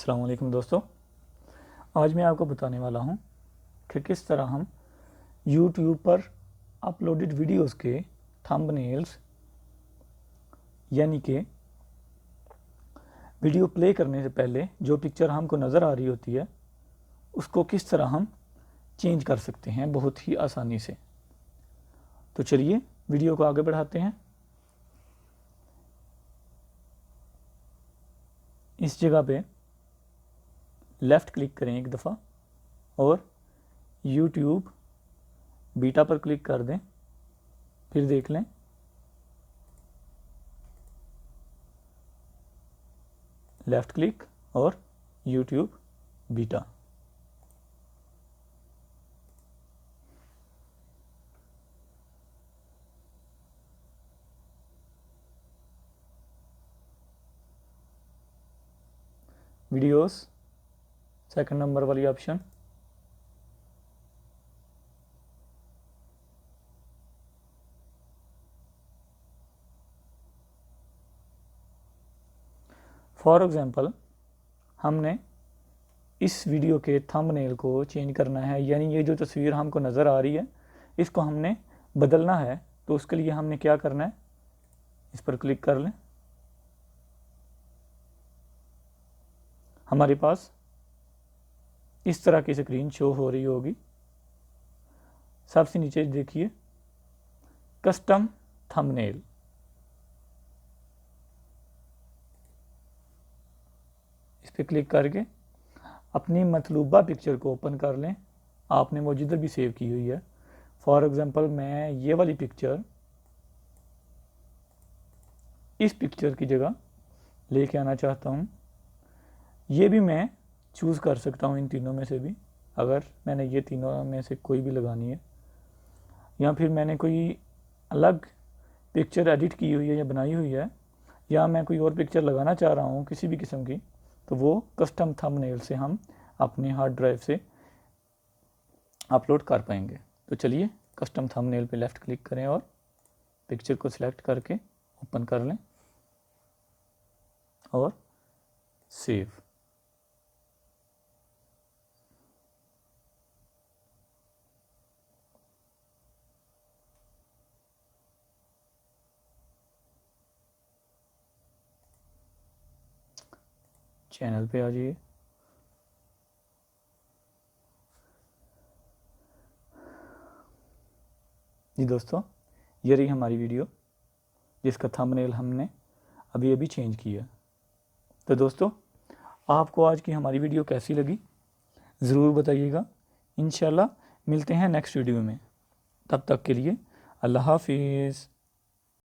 अस्सलाम वालेकुम दोस्तों, आज मैं आपको बताने वाला हूं कि किस तरह हम YouTube पर अपलोडेड वीडियोस के थंबनेल्स यानी कि वीडियो प्ले करने से पहले जो पिक्चर हमको नज़र आ रही होती है उसको किस तरह हम चेंज कर सकते हैं बहुत ही आसानी से। तो चलिए वीडियो को आगे बढ़ाते हैं। इस जगह पे लेफ़्ट क्लिक करें एक दफ़ा और YouTube बीटा पर क्लिक कर दें, फिर देख लें लेफ़्ट क्लिक और YouTube beta. Videos second number वाली ऑप्शन, फॉर एग्ज़ाम्पल हमने इस वीडियो के थंबनेल को चेंज करना है, यानी ये जो तस्वीर हमको नज़र आ रही है इसको हमने बदलना है। तो उसके लिए हमने क्या करना है, इस पर क्लिक कर लें। हमारे पास इस तरह की स्क्रीन शो हो रही होगी। सबसे नीचे देखिए कस्टम थंबनेल, इस पर क्लिक करके अपनी मतलूबा पिक्चर को ओपन कर लें। आपने वो जिधर भी सेव की हुई है, फॉर एग्ज़ाम्पल मैं ये वाली पिक्चर इस पिक्चर की जगह लेके आना चाहता हूँ। ये भी मैं चूज़ कर सकता हूँ इन तीनों में से भी, अगर मैंने ये तीनों में से कोई भी लगानी है, या फिर मैंने कोई अलग पिक्चर एडिट की हुई है या बनाई हुई है, या मैं कोई और पिक्चर लगाना चाह रहा हूँ किसी भी किस्म की, तो वो कस्टम थंबनेल से हम अपने हार्ड ड्राइव से अपलोड कर पाएंगे। तो चलिए कस्टम थंबनेल पे लेफ़्ट क्लिक करें और पिक्चर को सिलेक्ट करके ओपन कर लें और सेव। चैनल पे आ जाइए। जी दोस्तों, ये रही हमारी वीडियो जिसका थंबनेल हमने अभी अभी चेंज किया। तो दोस्तों, आपको आज की हमारी वीडियो कैसी लगी ज़रूर बताइएगा। इंशाल्लाह मिलते हैं नेक्स्ट वीडियो में। तब तक के लिए अल्लाह हाफिज़।